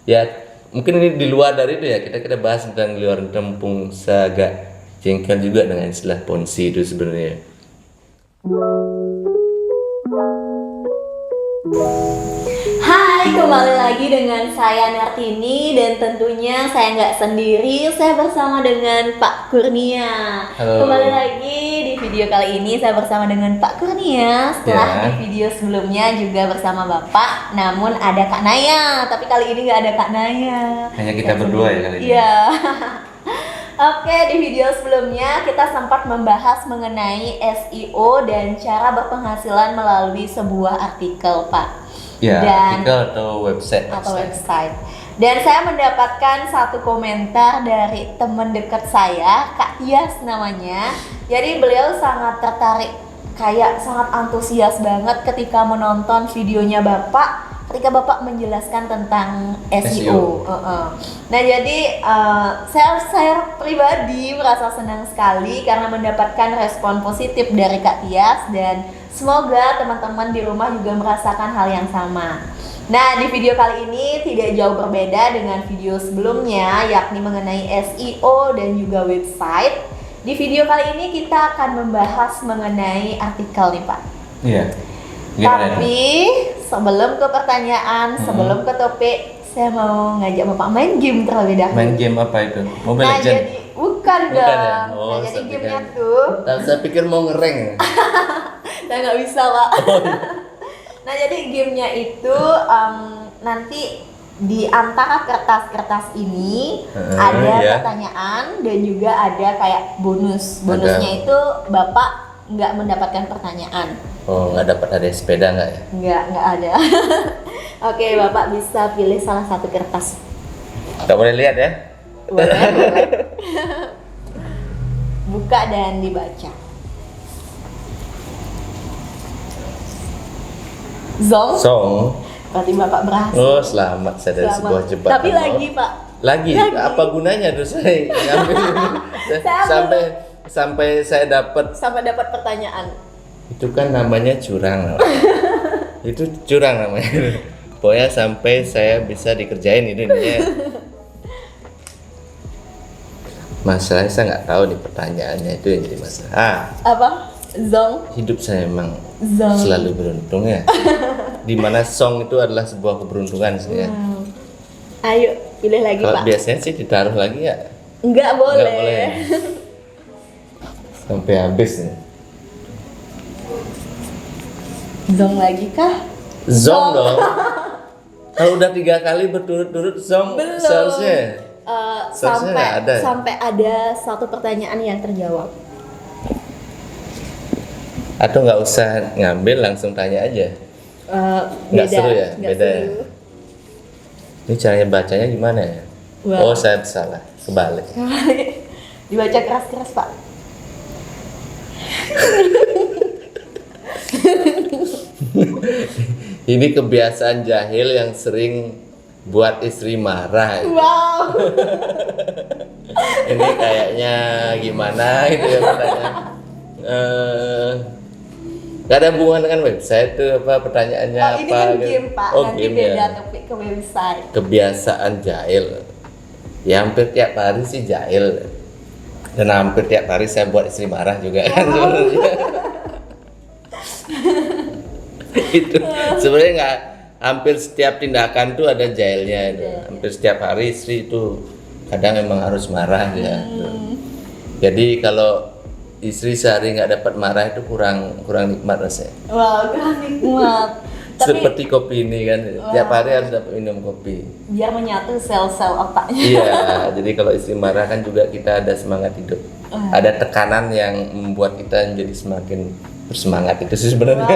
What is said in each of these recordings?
Ya mungkin ini di luar dari itu ya, kita bahas tentang di luar tempung seagak jengkel juga dengan istilah ponzi itu sebenarnya. Hai, kembali lagi dengan saya Nartini dan tentunya saya nggak sendiri, saya bersama dengan Pak Kurnia. Halo. Kembali lagi di video kali ini saya bersama dengan Pak Kurnia. Setelah Ya. di video sebelumnya juga bersama Bapak, namun ada Kak Naya. Tapi kali ini nggak ada Kak Naya. Hanya kita berdua ya kali ini. Iya. Oke, di video sebelumnya kita sempat membahas mengenai SEO dan cara berpenghasilan melalui sebuah artikel, Pak. Ya, Dan- artikel atau website. Dan saya mendapatkan satu komentar dari teman dekat saya, Kak Tias namanya. Jadi beliau sangat tertarik, kayak sangat antusias banget ketika menonton videonya Bapak, ketika Bapak menjelaskan tentang SEO. Nah jadi saya pribadi merasa senang sekali karena mendapatkan respon positif dari Kak Tias dan semoga teman-teman di rumah juga merasakan hal yang sama. Nah, di video kali ini tidak jauh berbeda dengan video sebelumnya, yakni mengenai SEO dan juga website. Di video kali ini kita akan membahas mengenai artikel nih, Pak. Iya. Gimana nih? Tapi sebelum ke pertanyaan, sebelum ke topik, saya mau ngajak Bapak main game terlebih dahulu. Main game apa itu? Mobile Nah, Legends? jadi bukan Bukan dong. ya? Oh, Nah, jadi saya gamenya pikir- tuh Saya pikir mau ngereng. saya nggak bisa, Pak. Oh, iya. Nah, jadi gamenya itu nanti di antara kertas-kertas ini ada iya. pertanyaan dan juga ada kayak bonus. Bonusnya itu Bapak nggak mendapatkan pertanyaan. Oh, nggak dapat ada sepeda nggak ya? Nggak ada. Oke, Bapak bisa pilih salah satu kertas. Nggak boleh lihat ya? Boleh. Buka dan dibaca. Zong. Song. Berarti Bapak berhasil. Oh, selamat saya dari Selamat. sebuah jebakan. Tapi lagi, Pak. Lagi. Lagi. Apa gunanya tuh saya ngambil ini? Saya sampai saya dapat Sampai dapat pertanyaan. itu kan namanya curang. Itu curang namanya. Pokoknya sampai saya bisa dikerjain itu intinya. Masalahnya saya nggak tahu nih pertanyaannya, itu yang jadi masalah. Apa? Zong. Hidup saya memang Zong. selalu beruntung ya. Dimana song itu adalah sebuah keberuntungan sih ya. Ayo, pilih lagi, Kalau Pak. biasanya sih ditaruh lagi ya. Enggak boleh. Nggak boleh. Sampai habis nih. Zong lagi kah? Zong dong. Kalau udah 3 kali berturut-turut zong Belum. seharusnya. Seharusnya nggak ada ya? Sampai ada satu pertanyaan yang terjawab. Atau nggak usah ngambil, langsung tanya aja. Nggak Beda. seru ya? Nggak Beda ya? seru. Ini caranya bacanya gimana ya? Wah. Oh, saya salah. Kebalik. Dibaca keras-keras, Pak. Ini kebiasaan jahil yang sering buat istri marah. Wow. Ini kayaknya gimana gitu ya pertanyaan. Gak ada hubungan dengan website tuh apa pertanyaannya Oh, ini apa kan gitu. game, Pak. Oh, Nanti game beda ya. topik ke website. Kebiasaan jahil. Ya hampir tiap hari sih jahil. Dan hampir tiap hari saya buat istri marah juga kan sebenarnya. Itu sebenarnya nggak, hampir setiap tindakan tuh ada jahilnya itu. Hampir setiap hari istri itu kadang memang harus marah ya. Jadi kalau istri sehari nggak dapat marah itu kurang nikmat rasanya. Wow, kurang nikmat. Tapi Seperti kopi ini kan, tiap hari harus dapat minum kopi. biar menyatu sel-sel otaknya. Iya, jadi kalau istri marah kan juga kita ada semangat hidup. Ada tekanan yang membuat kita menjadi semakin bersemangat itu sih sebenarnya.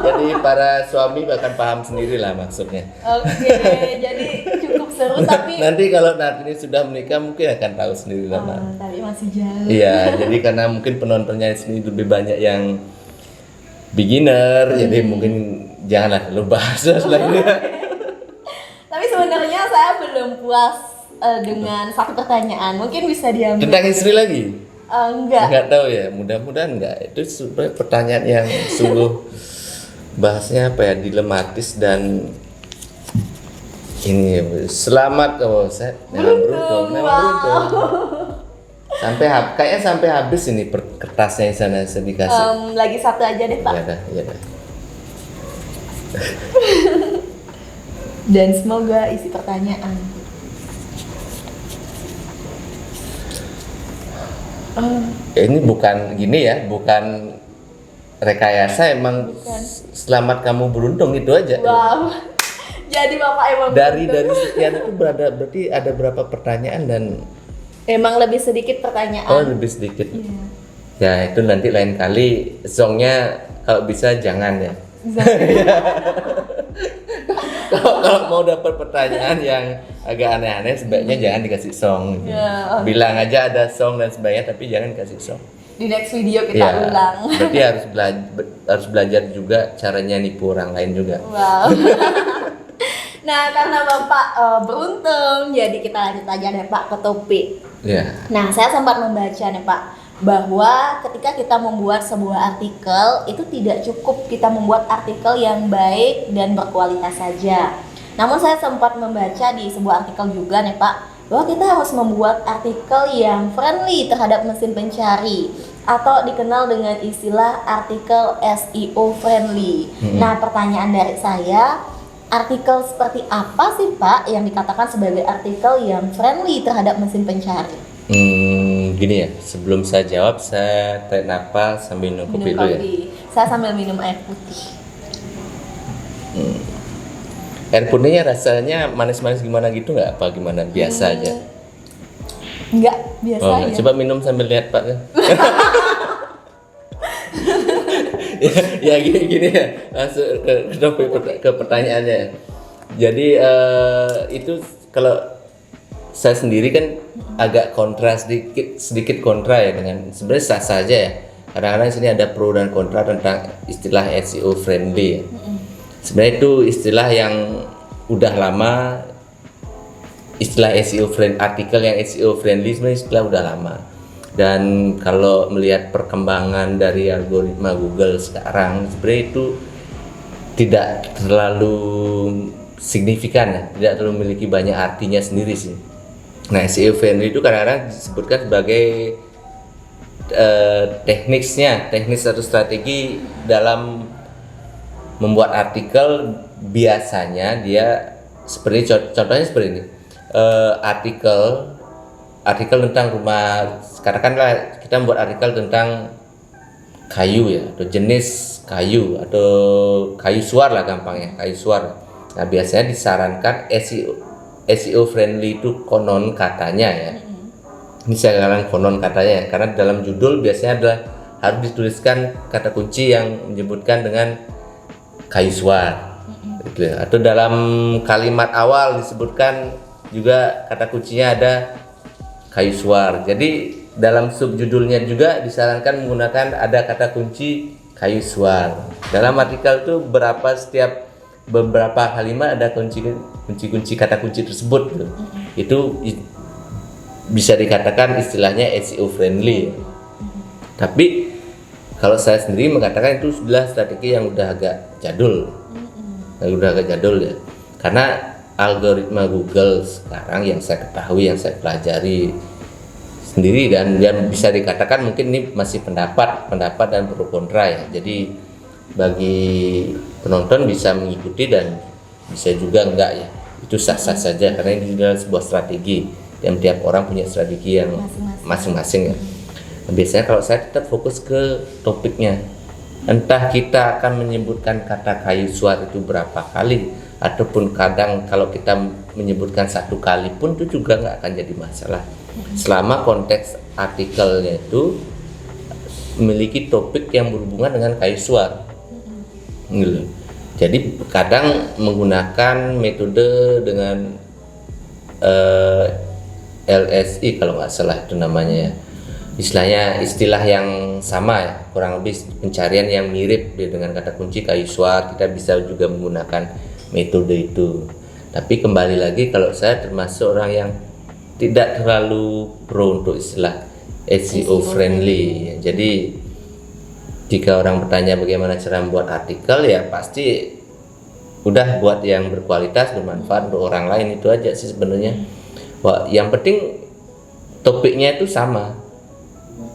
Jadi para suami bahkan paham sendiri lah maksudnya. Oke, jadi cukup seru tapi Nanti kalau ini sudah menikah mungkin akan tahu sendiri lah. Mak. tapi masih jauh. Iya, jadi karena mungkin penontonnya di sini lebih banyak yang beginner, jadi mungkin janganlah lu bahas lagi. Tapi sebenarnya saya belum puas dengan satu pertanyaan. Mungkin bisa diambil. Tentang istri lagi? Enggak. Nggak tahu ya, mudah-mudahan enggak. Itu sebenarnya pertanyaan yang sungguh bahasnya apa ya, dilematis dan Ini selamat, saya memang beruntung, memang beruntung. Kayaknya sampai habis ini kertasnya di sana saya dikasih. Lagi satu aja deh Pak. Iya dah. Dan semoga isi pertanyaan. Ini bukan gini ya, bukan rekayasa, emang Bukan. selamat kamu beruntung itu aja. Wow. Jadi Bapak emang Dari beruntung. sekian itu berarti ada berapa pertanyaan dan Emang lebih sedikit pertanyaan. lebih sedikit. Iya. Ya itu nanti lain kali songnya kalau bisa jangan ya. Kalau mau dapat pertanyaan yang agak aneh-aneh sebaiknya jangan dikasih song. Ya. Bilang aja ada song dan sebagainya tapi jangan kasih song. Di next video kita Ya, ulang. berarti harus belajar juga caranya nipu orang lain juga. Wow. Nah, karena Bapak beruntung, jadi kita lanjut aja deh Pak ke topik. Ya. Nah, saya sempat membaca nih Pak, bahwa ketika kita membuat sebuah artikel, itu tidak cukup kita membuat artikel yang baik dan berkualitas saja. Namun saya sempat membaca di sebuah artikel juga nih Pak, bahwa kita harus membuat artikel yang friendly terhadap mesin pencari, atau dikenal dengan istilah artikel SEO friendly. Nah, pertanyaan dari saya, artikel seperti apa sih Pak yang dikatakan sebagai artikel yang friendly terhadap mesin pencari? Gini ya, sebelum saya jawab saya tarik napas sambil minum kopi dulu ya. Saya sambil minum air putih. Air putihnya rasanya manis-manis gimana gitu nggak? Apa gimana? Biasa aja. Enggak, biasa Oh, aja. coba minum sambil lihat Pak. ya gini ya, langsung ke pertanyaannya. Jadi itu kalau saya sendiri kan agak kontra sedikit kontra ya dengan sebenarnya sah saja ya. Kadang-kadang sini ada pro dan kontra tentang istilah SEO friendly. Ya. Sebenarnya itu istilah yang udah lama. Istilah SEO friendly, artikel yang SEO friendly sebenarnya istilah udah lama. Dan kalau melihat perkembangan dari algoritma Google sekarang, sebenarnya itu tidak terlalu signifikan ya, tidak terlalu memiliki banyak artinya sendiri sih. Nah, SEO friendly itu kadang-kadang disebutkan sebagai teknis atau strategi dalam membuat artikel. Biasanya dia seperti contohnya seperti ini. Artikel tentang rumah, katakanlah kita membuat artikel tentang kayu ya, atau jenis kayu atau kayu suar lah gampangnya, kayu suar. Nah, biasanya disarankan SEO friendly itu konon katanya ya. Ini saya katakan konon katanya ya, karena dalam judul biasanya adalah harus dituliskan kata kunci yang menyebutkan dengan kayu suar. Gitu ya. Atau dalam kalimat awal disebutkan juga kata kuncinya ada kayu suar. Jadi dalam subjudulnya juga disarankan menggunakan ada kata kunci kayu suar. Dalam artikel itu beberapa kalimat ada kunci kata kunci tersebut. Itu bisa dikatakan istilahnya SEO friendly. Tapi kalau saya sendiri mengatakan itu sudah strategi yang udah agak jadul. Ya. Karena algoritma Google sekarang yang saya ketahui, yang saya pelajari sendiri dan bisa dikatakan mungkin ini masih pendapat dan pro kontra ya. Jadi bagi penonton bisa mengikuti dan bisa juga enggak ya. Itu sah-sah saja karena ini adalah sebuah strategi dan tiap orang punya strategi yang masing-masing ya. Nah, biasanya kalau saya tetap fokus ke topiknya. Entah kita akan menyebutkan kata kayu suar itu berapa kali, ataupun kadang kalau kita menyebutkan satu kali pun itu juga nggak akan jadi masalah selama konteks artikelnya itu memiliki topik yang berhubungan dengan kayu suar gitu. Jadi kadang menggunakan metode dengan LSI kalau nggak salah itu namanya ya, istilah yang sama ya, kurang lebih pencarian yang mirip dengan kata kunci kayu suar. Kita bisa juga menggunakan metode itu. Tapi kembali lagi kalau saya termasuk orang yang tidak terlalu pro untuk istilah SEO friendly. Jadi jika orang bertanya bagaimana cara membuat artikel ya pasti udah buat yang berkualitas, bermanfaat untuk orang lain, itu aja sih sebenarnya. Wah, yang penting topiknya itu sama,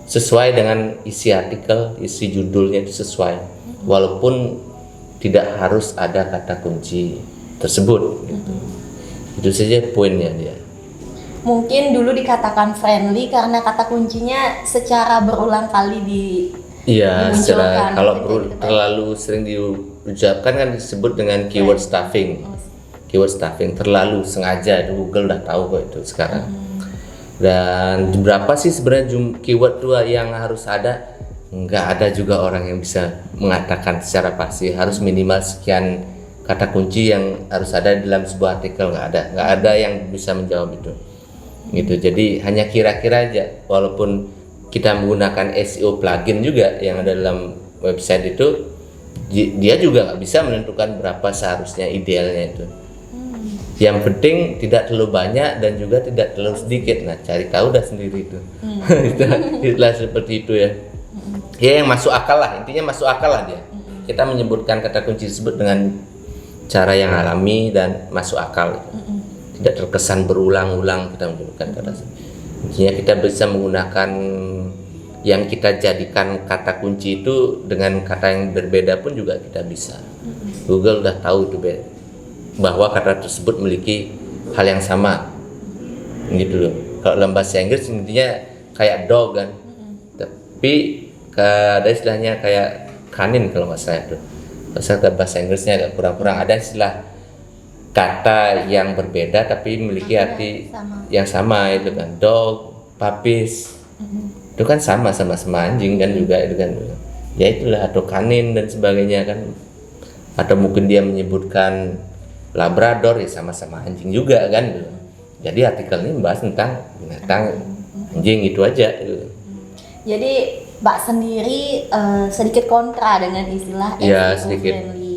sesuai dengan isi artikel, isi judulnya itu sesuai, walaupun tidak harus ada kata kunci tersebut gitu. Itu saja poinnya dia. Mungkin dulu dikatakan friendly karena kata kuncinya secara berulang kali Iya, dimunculkan. kalau Gitu, terlalu sering diucapkan kan disebut dengan keyword stuffing. Keyword stuffing terlalu sengaja, itu Google udah tahu kok itu sekarang. Dan berapa sih sebenarnya keyword dua yang harus ada? Nggak ada juga orang yang bisa mengatakan secara pasti harus minimal sekian kata kunci yang harus ada dalam sebuah artikel. Nggak ada yang bisa menjawab itu. Gitu. Jadi hanya kira-kira aja, walaupun kita menggunakan SEO plugin juga yang ada dalam website itu, dia juga nggak bisa menentukan berapa seharusnya idealnya itu. Yang penting tidak terlalu banyak dan juga tidak terlalu sedikit. Nah, cari tahu dah sendiri itu. Itulah seperti itu ya. Ya yang masuk akal lah, intinya masuk akal lah dia. Kita menyebutkan kata kunci tersebut dengan cara yang alami dan masuk akal. Tidak terkesan berulang-ulang kita menyebutkan kata tersebut. Intinya kita bisa menggunakan yang kita jadikan kata kunci itu dengan kata yang berbeda pun juga kita bisa. Google udah tahu itu bahwa kata tersebut memiliki hal yang sama, gitu loh. Kalau dalam bahasa Inggris intinya kayak dog kan, tapi ada istilahnya kayak kanin kalau nggak salah itu. Bahasa Inggrisnya agak kurang-kurang, ada istilah kata yang berbeda tapi memiliki arti yang sama itu kan, dog, puppies, itu kan sama anjing kan juga itu kan, ya itulah, atau kanin dan sebagainya kan, atau mungkin dia menyebutkan Labrador ya sama-sama anjing juga kan, jadi artikel ini membahas tentang binatang anjing itu aja. Jadi Mbak sendiri sedikit kontra dengan istilah ya, SEO sedikit friendly,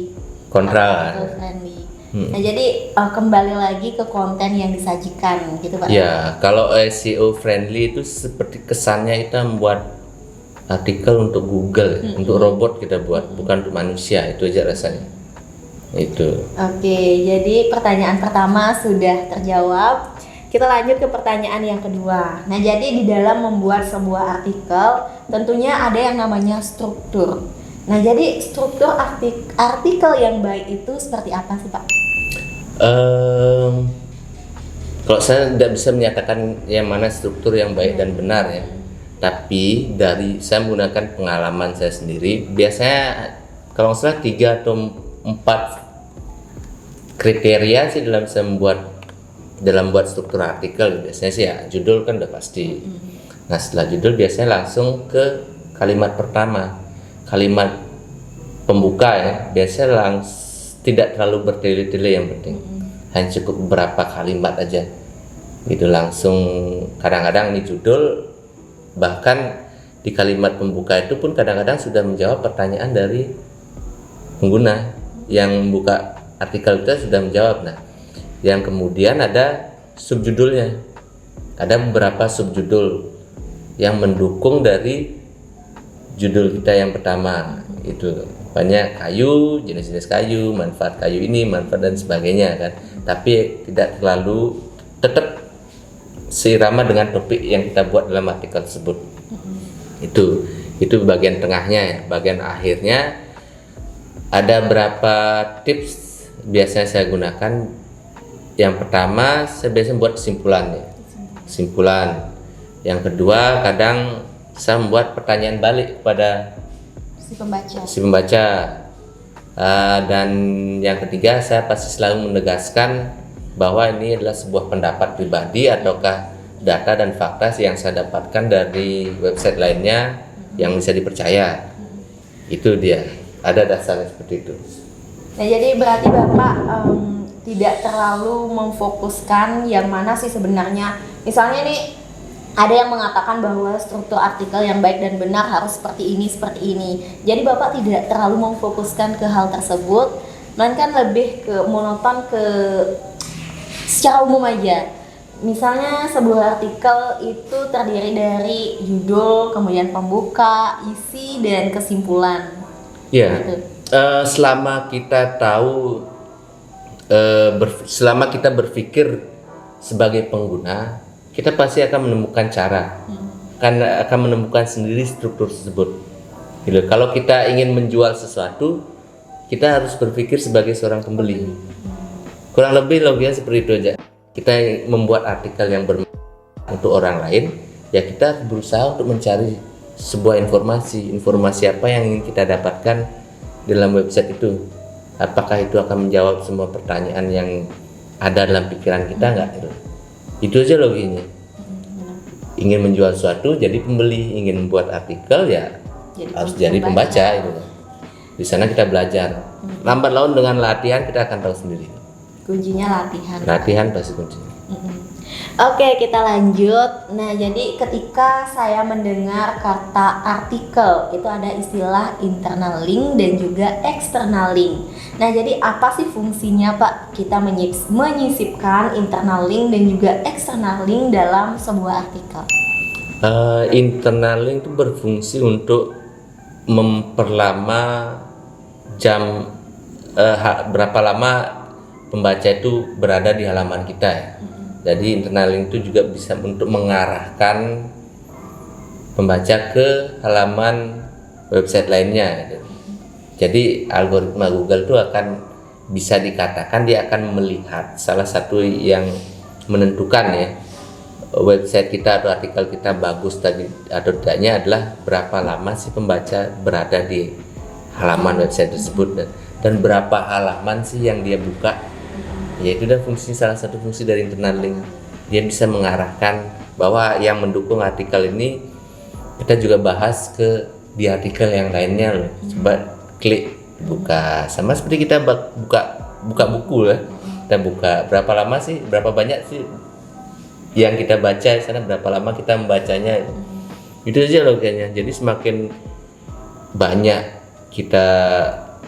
kontra. friendly. Nah, jadi kembali lagi ke konten yang disajikan gitu Pak. Ya, kalau SEO friendly itu seperti kesannya kita membuat artikel untuk Google, untuk robot kita buat, bukan untuk manusia, itu aja rasanya. Itu. Oke, jadi pertanyaan pertama sudah terjawab. Kita lanjut ke pertanyaan yang kedua. Nah, jadi di dalam membuat sebuah artikel tentunya ada yang namanya struktur. Nah, jadi struktur artikel yang baik itu seperti apa sih Pak? Kalau saya tidak bisa menyatakan yang mana struktur yang baik dan benar ya, tapi dari saya menggunakan pengalaman saya sendiri, biasanya kalau nggak salah 3 atau 4 kriteria sih dalam buat struktur artikel. Biasanya sih ya judul kan udah pasti. Nah, setelah judul biasanya langsung ke kalimat pertama, kalimat pembuka ya, biasanya tidak terlalu bertele-tele, yang penting hanya cukup beberapa kalimat aja gitu, langsung. Kadang-kadang ini judul, bahkan di kalimat pembuka itu pun kadang-kadang sudah menjawab pertanyaan dari pengguna yang membuka artikel kita, sudah menjawab. Nah, yang kemudian ada subjudulnya, ada beberapa subjudul yang mendukung dari judul kita yang pertama. Itu banyak kayu, jenis-jenis kayu, manfaat kayu ini, manfaat dan sebagainya kan, tapi tidak terlalu tetap seirama dengan topik yang kita buat dalam artikel tersebut. Itu bagian tengahnya ya. Bagian akhirnya ada berapa tips biasanya saya gunakan. Yang pertama, saya biasanya buat kesimpulan. Yang kedua, kadang saya membuat pertanyaan balik kepada si pembaca. Dan yang ketiga, saya pasti selalu menegaskan bahwa ini adalah sebuah pendapat pribadi ataukah data dan fakta yang saya dapatkan dari website lainnya yang bisa dipercaya. Itu dia, ada dasarnya seperti itu. Nah, jadi berarti Bapak tidak terlalu memfokuskan yang mana sih sebenarnya. Misalnya nih, ada yang mengatakan bahwa struktur artikel yang baik dan benar harus seperti ini. Jadi Bapak tidak terlalu memfokuskan ke hal tersebut, melainkan lebih ke monoton ke secara umum aja. Misalnya sebuah artikel itu terdiri dari judul, kemudian pembuka, isi, dan kesimpulan. Ya, Gitu. selama kita tahu selama kita berpikir sebagai pengguna, kita pasti akan menemukan cara, akan menemukan sendiri struktur tersebut. Gitu. Kalau kita ingin menjual sesuatu, kita harus berpikir sebagai seorang pembeli. Kurang lebih logikanya seperti itu aja. Kita membuat artikel yang bermanfaat untuk orang lain, ya kita berusaha untuk mencari sebuah informasi apa yang ingin kita dapatkan dalam website itu. Apakah itu akan menjawab semua pertanyaan yang ada dalam pikiran kita nggak? Itu aja logikanya. Ingin menjual sesuatu jadi pembeli, ingin membuat artikel ya harus jadi pembaca itu. Di sana kita belajar. Lambat laun dengan latihan kita akan tahu sendiri. Kuncinya latihan. Latihan pasti kuncinya. Oke, kita lanjut. Nah, jadi ketika saya mendengar kata artikel, itu ada istilah internal link dan juga external link. Nah, jadi apa sih fungsinya, Pak? Kita menyisipkan internal link dan juga external link dalam sebuah artikel. Internal link itu berfungsi untuk memperlama jam berapa lama pembaca itu berada di halaman kita ya. Jadi internal link itu juga bisa untuk mengarahkan pembaca ke halaman website lainnya. Jadi algoritma Google itu akan bisa dikatakan dia akan melihat salah satu yang menentukan ya website kita atau artikel kita bagus tadi atau tidaknya adalah berapa lama sih pembaca berada di halaman website tersebut dan berapa halaman sih yang dia buka. Ya itu dah fungsi, salah satu fungsi dari internal link. Dia bisa mengarahkan bahwa yang mendukung artikel ini kita juga bahas di artikel yang lainnya loh. Coba klik buka, sama seperti kita buka buku lah. Kita buka berapa lama sih, berapa banyak sih yang kita baca di sana, berapa lama kita membacanya. Itu aja logikanya. Jadi semakin banyak kita,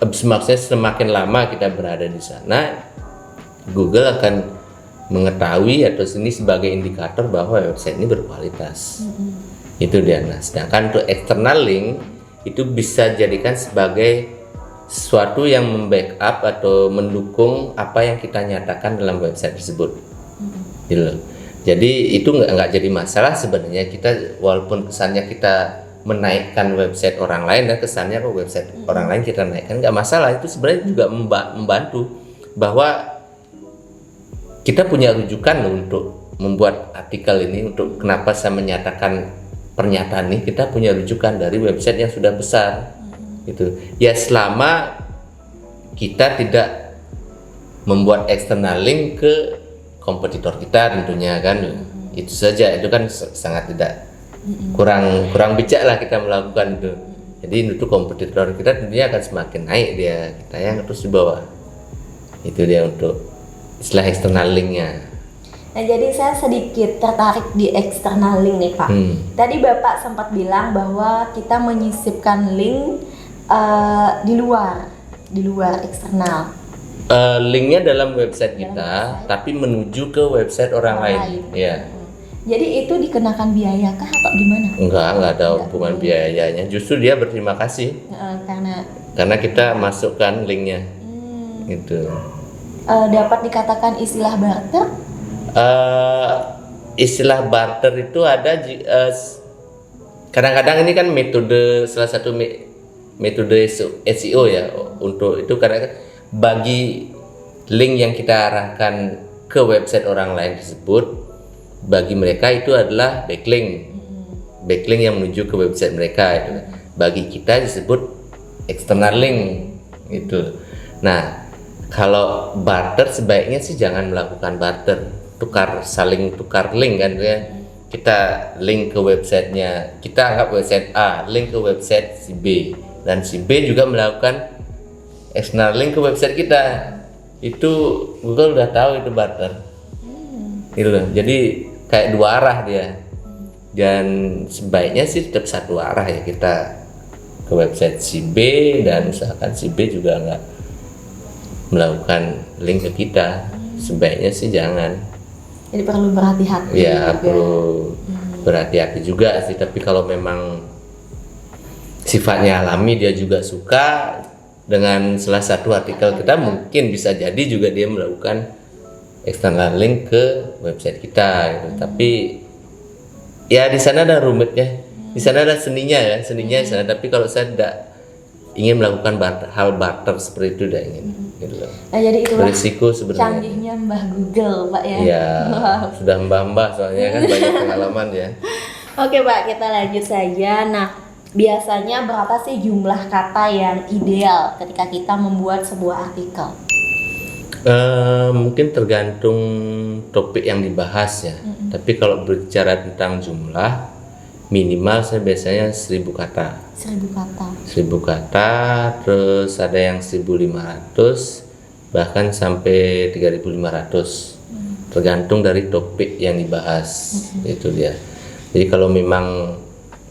maksudnya semakin lama kita berada di sana, Google akan mengetahui atau ini sebagai indikator bahwa website ini berkualitas. Itu dia. Nah, sedangkan untuk external link itu bisa jadikan sebagai sesuatu yang membackup atau mendukung apa yang kita nyatakan dalam website tersebut. Gitu. Jadi itu nggak jadi masalah sebenarnya, kita walaupun kesannya kita menaikkan website orang lain dan kesannya kok website orang lain kita naikkan, nggak masalah. Itu sebenarnya juga membantu bahwa kita punya rujukan loh untuk membuat artikel ini, untuk kenapa saya menyatakan pernyataan ini, kita punya rujukan dari website yang sudah besar. Gitu. Ya selama kita tidak membuat external link ke kompetitor kita tentunya kan, itu saja. Itu kan sangat tidak kurang bijak lah kita melakukan itu. Jadi untuk kompetitor kita tentunya akan semakin naik dia, kita yang terus di bawah. Itu dia untuk istilah external linknya. Nah, jadi saya sedikit tertarik di external link nih, Pak. Tadi Bapak sempat bilang bahwa kita menyisipkan link di luar eksternal. Linknya dalam website kita, tapi menuju ke website orang lain. Ya. Jadi itu dikenakan biaya kah atau gimana? Enggak ada hubungan biayanya. Justru dia berterima kasih. Karena kita masukkan linknya. Gitu. Dapat dikatakan istilah barter? Istilah barter itu ada kadang-kadang ini kan salah satu metode SEO ya untuk itu, karena bagi link yang kita arahkan ke website orang lain tersebut, bagi mereka itu adalah backlink yang menuju ke website mereka itu. Bagi kita disebut external link itu. Nah, kalau barter sebaiknya sih jangan melakukan barter, saling tukar link kan ya. Kita link ke websitenya, kita anggap website A link ke website si B, dan si B juga melakukan external link ke website kita. Itu Google udah tahu itu barter. Gitu loh. Jadi kayak dua arah dia. Dan sebaiknya sih tetap satu arah ya, kita ke website si B dan usahakan si B juga nggak melakukan link ke kita. Sebaiknya sih jangan. Jadi perlu berhati-hati. Ya juga. Perlu berhati-hati juga sih. Tapi kalau memang sifatnya alami, dia juga suka, dengan salah satu artikel kita, mungkin bisa jadi juga dia melakukan external link ke website kita gitu. Tapi ya di sana ada rumitnya, di sana ada seninya di sana. Tapi kalau saya tidak ingin melakukan hal barter seperti itu, tidak ingin gitu loh. Nah, jadi itulah berisiko sebenarnya. canggihnya Mbah Google, Pak ya. Iya, Wow. sudah mbah soalnya kan banyak pengalaman ya. Oke Pak, kita lanjut saja. Nah, biasanya berapa sih jumlah kata yang ideal ketika kita membuat sebuah artikel? Mungkin tergantung topik yang dibahas ya. Tapi kalau berbicara tentang jumlah, minimal saya biasanya 1.000 kata. 1.000 kata. 1.000 kata, terus ada yang 1.500, bahkan sampai 3.500. Tergantung dari topik yang dibahas. Itu dia. Jadi kalau memang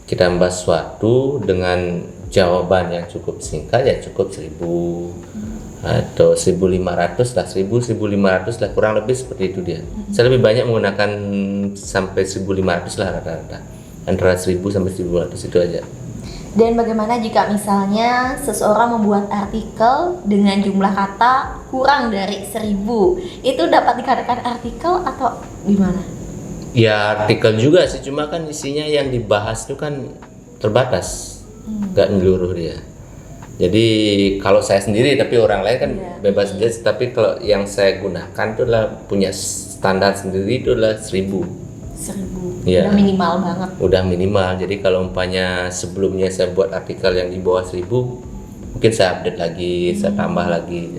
kita membahas suatu dengan jawaban yang cukup singkat, ya cukup 1.000 atau 1.500 lah, 1.500 lah, kurang lebih seperti itu dia. Saya lebih banyak menggunakan sampai 1.500 lah rata-rata, antara 1.000 sampai 1.500 itu aja. Dan bagaimana jika misalnya seseorang membuat artikel dengan jumlah kata kurang dari 1.000, itu dapat dikatakan artikel atau gimana? Ya artikel juga sih, cuma kan isinya yang dibahas itu kan terbatas, nggak menyeluruh dia. Jadi kalau saya sendiri, tapi orang lain kan bebas aja. Tapi kalau yang saya gunakan itu adalah punya standar sendiri, itu adalah 1.000. 1.000. Iya. Udah minimal banget. Udah minimal. Jadi kalau umpamanya sebelumnya saya buat artikel yang di bawah 1.000, mungkin saya update lagi, saya tambah lagi.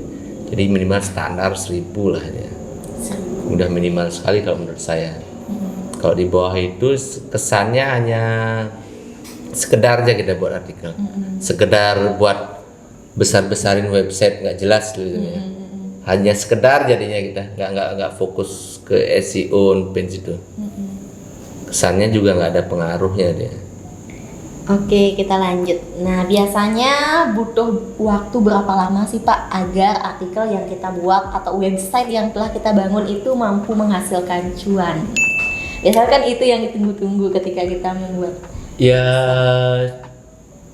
Jadi minimal standar 1.000 lah ya. 1.000. Udah minimal sekali kalau menurut saya. Kalau di bawah itu kesannya hanya sekedar aja kita buat artikel, sekedar buat besar-besarin website, nggak jelas gitu ya. Hanya sekedar jadinya kita nggak fokus ke SEO page itu. Kesannya juga nggak ada pengaruhnya dia. Oke, kita lanjut. Nah, biasanya butuh waktu berapa lama sih Pak agar artikel yang kita buat atau website yang telah kita bangun itu mampu menghasilkan cuan? Biasanya kan itu yang ditunggu-tunggu ketika kita membuat. Ya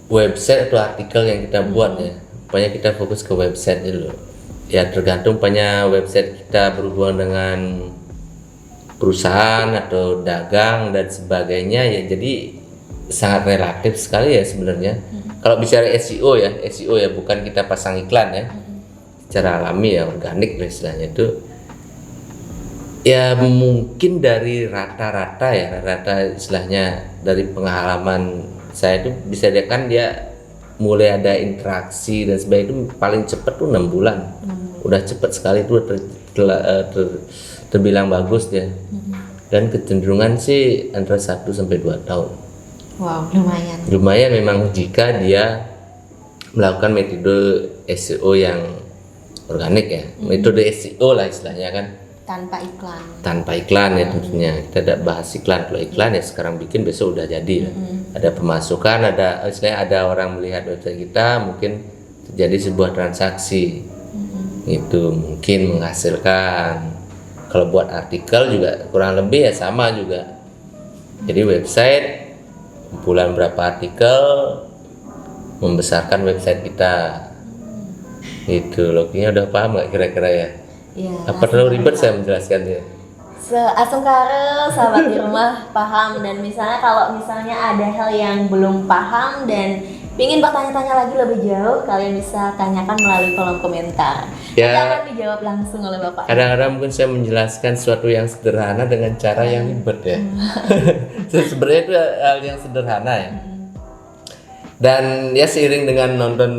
website atau artikel yang kita buat ya, pokoknya kita fokus ke website dulu. Ya tergantung banyak website kita berhubungan dengan perusahaan atau dagang dan sebagainya ya, jadi sangat relatif sekali ya sebenarnya. Kalau bicara SEO ya bukan kita pasang iklan ya, secara alami ya, organik istilahnya itu. Ya mungkin dari rata-rata istilahnya, dari pengalaman saya itu bisa dikatakan dia mulai ada interaksi dan sebagainya itu paling cepat tuh 6 bulan. Udah cepat sekali itu, terbilang bagus dia. Dan kecenderungan sih antara 1 sampai 2 tahun. Wow, lumayan. Lumayan memang jika dia melakukan metode SEO yang organik ya. Metode SEO lah istilahnya kan. Tanpa iklan ya tentunya. Kita tidak bahas iklan. Kalau iklan ya sekarang bikin besok udah jadi. Ada pemasukan, istilahnya ada orang melihat website kita, mungkin terjadi sebuah transaksi. Itu mungkin menghasilkan. Kalau buat artikel juga kurang lebih ya sama juga. Jadi website bulan berapa artikel membesarkan website kita. Itu loginya udah paham nggak kira-kira ya? Ya, Apa terlalu ribet saya menjelaskannya? Asungkara sahabat di rumah paham. Dan kalau misalnya ada hal yang belum paham dan ingin bertanya-tanya lagi lebih jauh, kalian bisa tanyakan melalui kolom komentar. Ya, akan dijawab langsung oleh Bapak. Kadang-kadang mungkin saya menjelaskan sesuatu yang sederhana dengan cara yang ribet ya. Sebenarnya itu hal yang sederhana ya. Dan ya seiring dengan nonton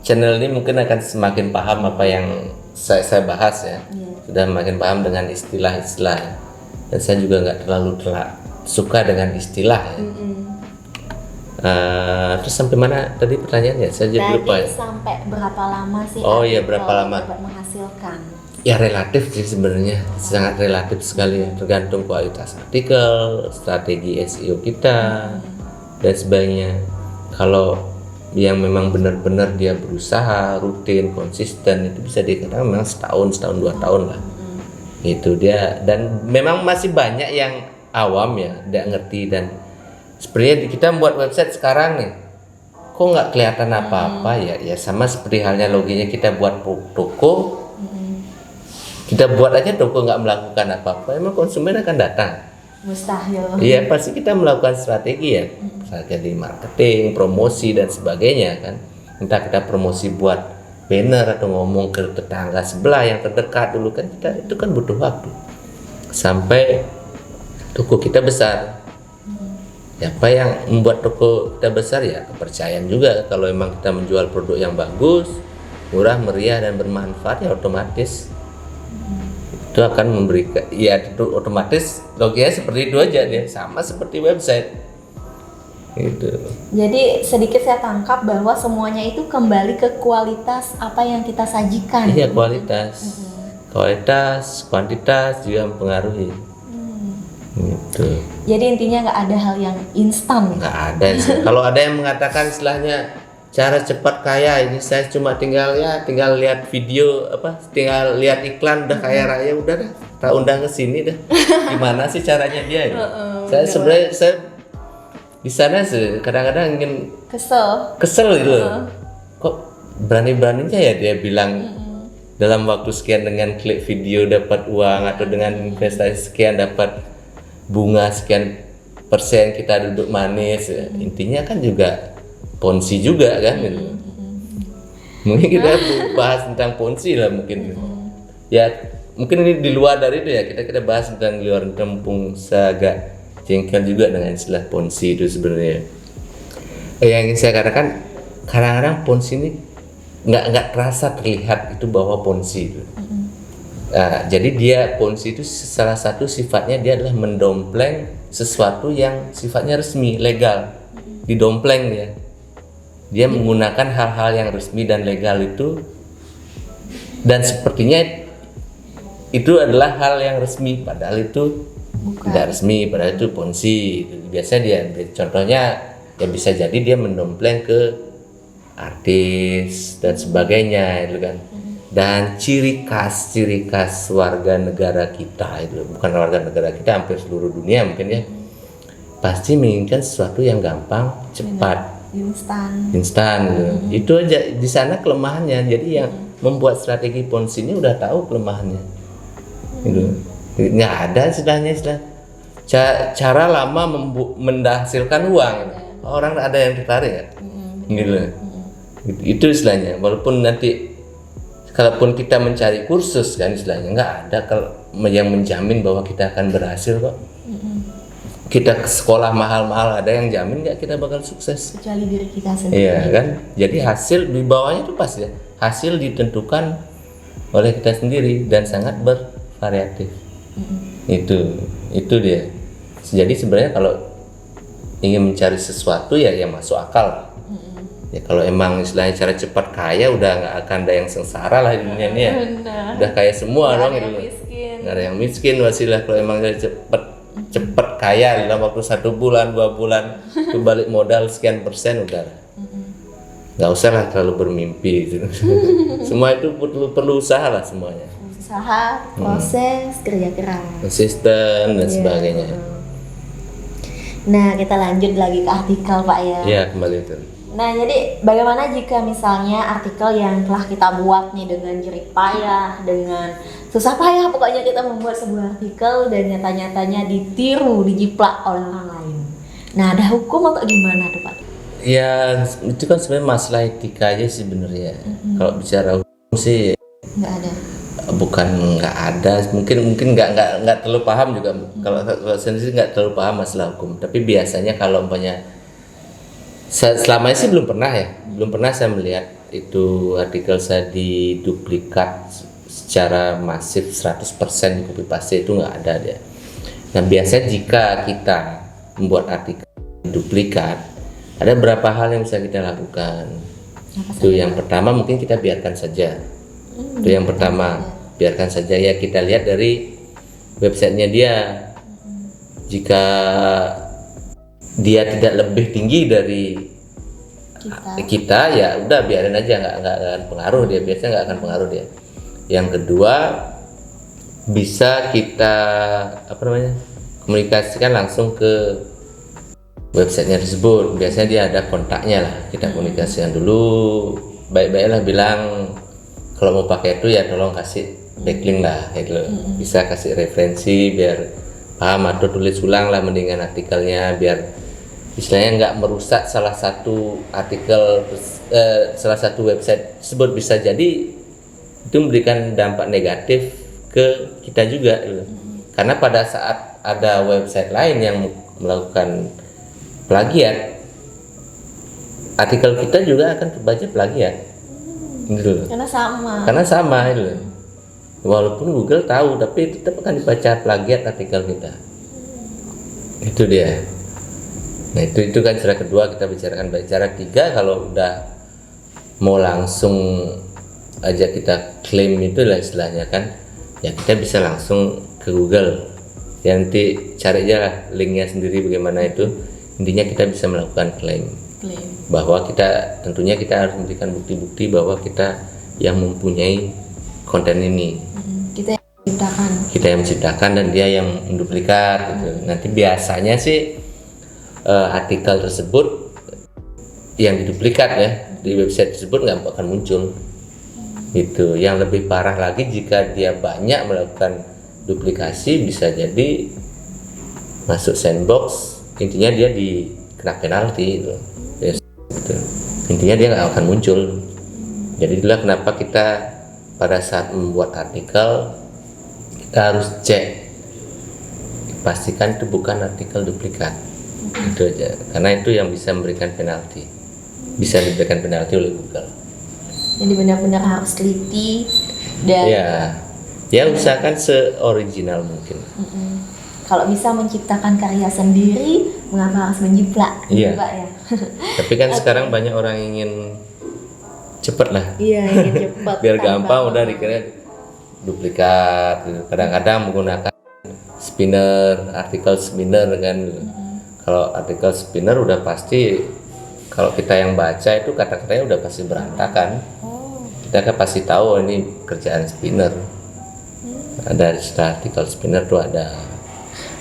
channel ini mungkin akan semakin paham apa yang saya bahas ya. Sudah makin paham dengan istilah-istilah. Dan saya juga nggak terlalu suka dengan istilah ya. Terus sampai mana tadi pertanyaannya? Saya jadi lupa ya. Sampai berapa lama sih? Oh iya, berapa lama? Dapat menghasilkan. Ya relatif sih sebenarnya, sangat relatif sekali ya. Tergantung kualitas artikel, strategi SEO kita dan sebagainya. Kalau yang memang benar-benar dia berusaha rutin, konsisten, itu bisa dikatakan memang setahun 2 tahun lah. Itu dia. Dan memang masih banyak yang awam ya, tidak ngerti. Dan sebenarnya kita membuat website sekarang nih, kok nggak kelihatan apa-apa ya sama seperti halnya loginya kita buat toko. Kita buat aja toko nggak melakukan apa-apa, emang konsumen akan datang? Mustahil. Iya, pasti kita melakukan strategi ya, strategi marketing, promosi dan sebagainya kan. Entah kita promosi buat banner atau ngomong ke tetangga sebelah yang terdekat dulu kan, kita itu kan butuh waktu sampai toko kita besar. Ya, apa yang membuat toko kita besar ya kepercayaan juga. Kalau emang kita menjual produk yang bagus, murah, meriah dan bermanfaat ya otomatis itu akan memberikan, ya itu otomatis logikanya seperti itu aja dia, sama seperti website gitu. Jadi sedikit saya tangkap bahwa semuanya itu kembali ke kualitas apa yang kita sajikan. Iya, kualitas, kuantitas juga mempengaruhi. Gitu. Jadi intinya nggak ada hal yang instan. Nggak ada sih. Kalau ada yang mengatakan istilahnya cara cepat kaya, ini saya cuma tinggal lihat video tinggal lihat iklan udah kaya raya, udah dah tak undang ke sini dah. Gimana sih caranya dia ya? Saya sebenarnya di sana sih kadang-kadang ingin kesel gitu loh. Kok berani-beraninya ya dia bilang dalam waktu sekian dengan klik video dapat uang, atau dengan investasi sekian dapat bunga sekian persen, kita duduk manis. Intinya kan juga ponzi juga kan gitu. Mungkin kita bahas tentang ponzi lah mungkin. Ya mungkin ini di luar dari itu ya, kita bahas tentang di luar, mumpung saya agak jengkel juga dengan istilah ponzi itu sebenarnya. Yang ingin saya katakan, kadang-kadang ponzi ini nggak terasa terlihat itu bahwa ponzi itu. Nah, jadi dia ponzi itu salah satu sifatnya dia adalah mendompleng sesuatu yang sifatnya resmi, legal, didompleng dia menggunakan hal-hal yang resmi dan legal itu, dan sepertinya itu adalah hal yang resmi padahal itu tidak resmi, padahal itu ponzi. Biasanya dia contohnya ya bisa jadi dia mendompleng ke artis dan sebagainya itu kan. Dan ciri khas warga negara kita itu, bukan warga negara kita, hampir seluruh dunia mungkin ya, pasti menginginkan sesuatu yang gampang, cepat, instan gitu. Itu aja di sana kelemahannya. Jadi yang membuat strategi ponzi ini udah tahu kelemahannya gitu. Nggak ada istilahnya cara lama menghasilkan uang, orang ada yang tertarik ya gitu. Itu istilahnya. Walaupun nanti kalaupun kita mencari kursus kan istilahnya, nggak ada yang menjamin bahwa kita akan berhasil kok. Kita ke sekolah mahal-mahal, ada yang jamin nggak kita bakal sukses? Kecuali diri kita sendiri. Iya kan? Jadi hasil di bawahnya itu pasti hasil ditentukan oleh kita sendiri dan sangat bervariatif. Itu dia. Jadi sebenarnya kalau ingin mencari sesuatu ya masuk akal. Ya kalau emang istilahnya cara cepat kaya, udah nggak akan ada yang sengsara lah di dunia ini ya. Udah kaya semua dong gitu. Nggak ada yang miskin wasilah kalau emang dari cepet kaya dalam waktu 1 bulan 2 bulan itu balik modal sekian persen udah. Nggak usah lah terlalu bermimpi gitu. Semua itu perlu usaha lah semuanya. Usaha, proses, kerja keras, konsisten dan sebagainya. Nah kita lanjut lagi ke artikel Pak ya. Iya, kembali itu. Nah, jadi bagaimana jika misalnya artikel yang telah kita buat nih dengan jerih payah, dengan susah payah pokoknya kita membuat sebuah artikel dan nyata-nyatanya ditiru, dijiplak oleh orang lain. Nah, ada hukum atau gimana tuh Pak? Ya, itu kan sebenarnya masalah etika aja sih sebenarnya. Kalau bicara hukum sih nggak ada. Bukan nggak ada, mungkin nggak terlalu paham juga. Kalau saya sendiri nggak terlalu paham masalah hukum. Tapi biasanya kalau umpamanya selama ini sih belum pernah saya melihat itu artikel saya diduplikat secara masif 100% di copy paste, itu nggak ada dia. Nah biasanya jika kita membuat artikel duplikat, ada beberapa hal yang bisa kita lakukan. Itu yang pertama mungkin kita biarkan saja. Itu yang pertama, biarkan saja ya, kita lihat dari websitenya dia. Jika dia tidak lebih tinggi dari kita ya udah biarin aja, nggak akan pengaruh dia, biasanya nggak akan pengaruh dia. Yang kedua, bisa kita komunikasikan langsung ke websitenya tersebut. Biasanya dia ada kontaknya lah, kita komunikasikan dulu, baik-baiklah bilang kalau mau pakai itu ya tolong kasih backlink lah gitu. Bisa kasih referensi biar paham, atau tulis ulang lah mendingan artikelnya, biar istilahnya nggak merusak salah satu artikel, salah satu website tersebut. Bisa jadi itu memberikan dampak negatif ke kita juga gitu. Karena pada saat ada website lain yang melakukan plagiat, artikel kita juga akan terbaca plagiat gitu. Karena sama gitu. Walaupun Google tahu, tapi tetap akan dibaca plagiat artikel kita. Itu dia. Nah itu kan cara kedua kita bicarakan. Cara ketiga, kalau udah mau langsung aja kita klaim itu lah istilahnya kan, ya kita bisa langsung ke Google. Ya nanti cari aja lah linknya sendiri bagaimana itu. Intinya kita bisa melakukan klaim. Bahwa tentunya kita harus memberikan bukti-bukti bahwa kita yang mempunyai konten ini. Kita yang menciptakan dan dia yang menduplikat gitu. Nanti biasanya sih artikel tersebut yang diduplikat ya di website tersebut nggak akan muncul gitu. Yang lebih parah lagi, jika dia banyak melakukan duplikasi, bisa jadi masuk sandbox. Intinya dia dikena penalti gitu. Ya, gitu. Intinya dia nggak akan muncul. Jadi itulah kenapa kita pada saat membuat artikel kita harus cek, pastikan itu bukan artikel duplikat. Itu aja, karena itu yang bisa memberikan penalti, bisa diberikan penalti oleh Google. Jadi benar-benar harus teliti dan ya usahakan se-original mungkin. Kalau bisa menciptakan karya sendiri, mengapa harus menjiplak? Iya. Pak, ya. Tapi kan sekarang banyak orang ingin cepet lah. Iya, ingin cepet. Biar gampang, udah dikira duplikat. Kadang-kadang menggunakan spinner, artikel spinner kan. Kalau artikel spinner udah pasti, kalau kita yang baca itu kata-katanya udah pasti berantakan. Kita kan pasti tahu ini kerjaan spinner. Ada istilah artikel spinner tuh ada.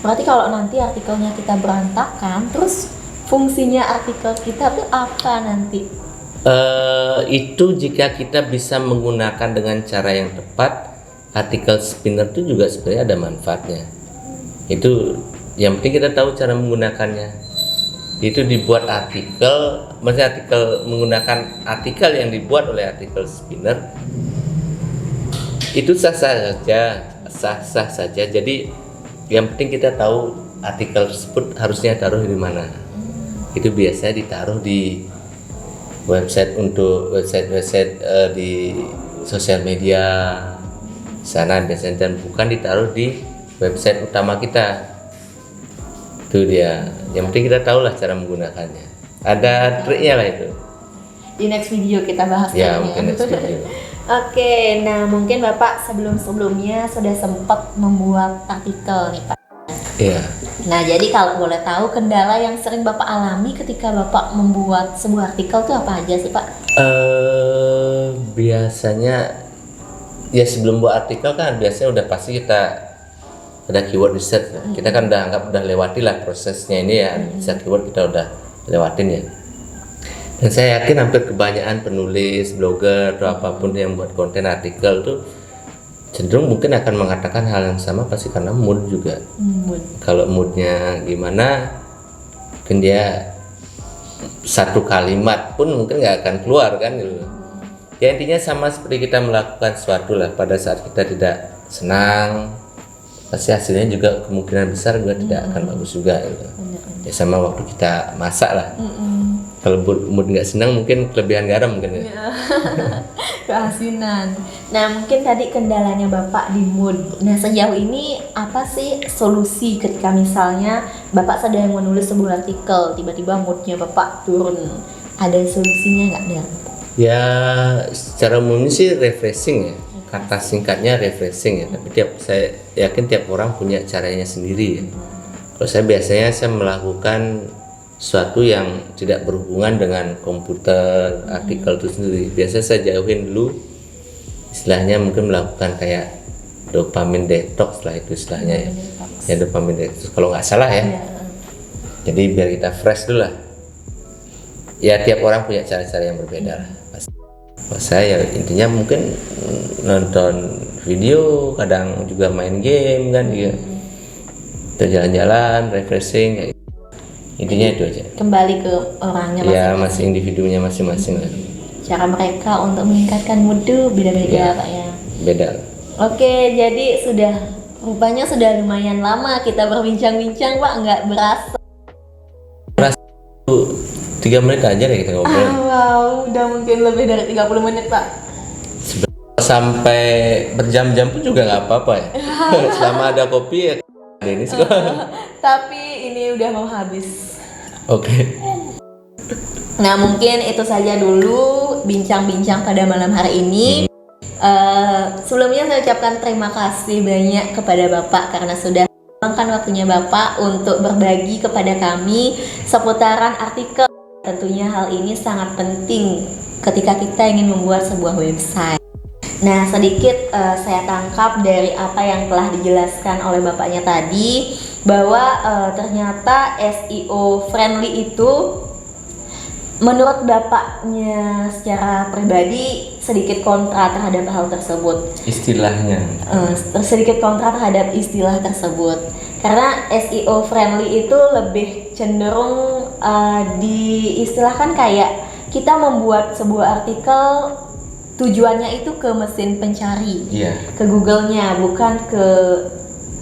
Berarti kalau nanti artikelnya kita berantakan, terus fungsinya artikel kita tuh apa nanti? Itu jika kita bisa menggunakan dengan cara yang tepat, artikel spinner itu juga sebenarnya ada manfaatnya. Itu yang penting kita tahu cara menggunakannya. Itu dibuat artikel, maksudnya menggunakan artikel yang dibuat oleh artikel spinner itu sah-sah saja. Jadi yang penting kita tahu artikel tersebut harusnya taruh di mana. Itu biasanya ditaruh di website, untuk website di sosial media sana biasanya, dan bukan ditaruh di website utama kita. Itu dia. Yang penting kita tahu lah cara menggunakannya. Ada triknya lah itu. Di next video kita bahas. Ya, mungkin next video. Oke, nah mungkin Bapak sebelumnya sudah sempat membuat artikel nih Pak. Iya. Nah, jadi kalau boleh tahu kendala yang sering Bapak alami ketika Bapak membuat sebuah artikel itu apa aja sih Pak? Biasanya ya sebelum buat artikel kan biasanya udah pasti kita ada keyword research. Kita kan udah lewati lah prosesnya ini ya. Bisa keyword kita udah lewatin ya. Dan saya yakin hampir kebanyakan penulis, blogger atau apapun yang buat konten artikel tuh cenderung mungkin akan mengatakan hal yang sama, pasti karena mood juga. Kalau moodnya gimana, mungkin dia satu kalimat pun mungkin nggak akan keluar kan gitu. Ya intinya sama seperti kita melakukan sesuatu lah, pada saat kita tidak senang pasti hasilnya juga kemungkinan besar juga tidak akan bagus juga gitu. Ya sama waktu kita masak lah. Kalau mood nggak senang mungkin kelebihan garam mungkin ya. Keasinan. Nah mungkin tadi kendalanya Bapak di mood. Nah sejauh ini apa sih solusi ketika misalnya Bapak sedang menulis sebuah artikel, tiba-tiba moodnya Bapak turun, ada solusinya nggak Dan? Ya secara umum sih refreshing ya. Kata singkatnya refreshing ya. Tapi saya yakin tiap orang punya caranya sendiri ya. Kalau saya biasanya melakukan sesuatu yang tidak berhubungan dengan komputer, artikel itu sendiri. Biasanya saya jauhin dulu, istilahnya mungkin melakukan kayak dopamine detox lah itu istilahnya ya. Ya dopamine detox kalau nggak salah ya. Jadi biar kita fresh dulu lah. Ya tiap orang punya cara-cara yang berbeda lah. Pas saya intinya mungkin nonton video, kadang juga main game kan gitu. Atau jalan-jalan, refreshing kayak gitu. Intinya itu aja. Kembali ke orangnya Ya masing-masing. masih individunya masing-masing lah. Cara mereka untuk meningkatkan mood tuh beda-beda Ya. Pak ya. Beda. Oke, jadi rupanya sudah lumayan lama kita berbincang-bincang Pak, nggak berasa. 3 menit aja deh kita ngobrol. Wow, udah mungkin lebih dari 30 menit Pak. Sampai berjam-jam pun juga nggak apa-apa ya. Selama ada kopi ya ini sih. Tapi ini udah mau habis. Oke. Nah, mungkin itu saja dulu bincang-bincang pada malam hari ini. Sebelumnya saya ucapkan terima kasih banyak kepada Bapak karena sudah meluangkan waktunya Bapak untuk berbagi kepada kami seputaran artikel. Tentunya hal ini sangat penting ketika kita ingin membuat sebuah website. Nah, sedikit saya tangkap dari apa yang telah dijelaskan oleh Bapaknya tadi, bahwa ternyata SEO friendly itu menurut Bapaknya secara pribadi sedikit kontra terhadap hal tersebut. Istilahnya. Sedikit kontra terhadap istilah tersebut. Karena SEO friendly itu lebih cenderung diistilahkan kayak kita membuat sebuah artikel tujuannya itu ke mesin pencari, Iya. ke Google-nya, bukan ke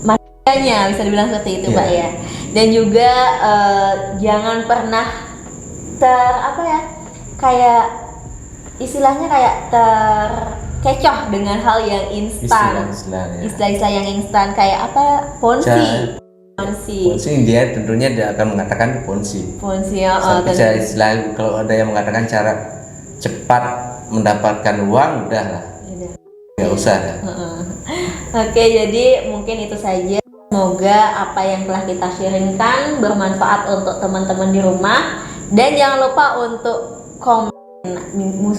manusianya, bisa dibilang seperti itu Iya. Pak ya. Dan juga jangan pernah kayak istilahnya kayak terkecoh dengan hal yang instan, Istilah-istilahnya. istilah-istilah yang instan kayak apa, ponzi, Ponzi dia tentunya dia akan mengatakan ponzi. ya, Sampai cara istilah kalau ada yang mengatakan cara cepat mendapatkan uang udah lah. Nggak usah lah. Oke, jadi mungkin itu saja. Semoga apa yang telah kita sharingkan bermanfaat untuk teman-teman di rumah. Dan jangan lupa untuk komen.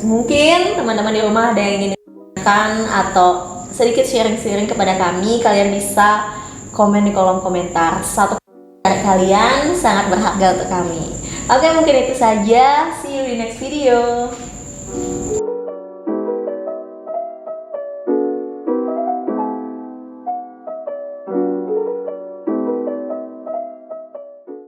Mungkin teman-teman di rumah ada yang ingin ditanyakan atau sedikit sharing-sharing kepada kami. Kalian bisa komen di kolom komentar. Satu komentar kalian sangat berharga untuk kami. Oke, mungkin itu saja. See you di next video.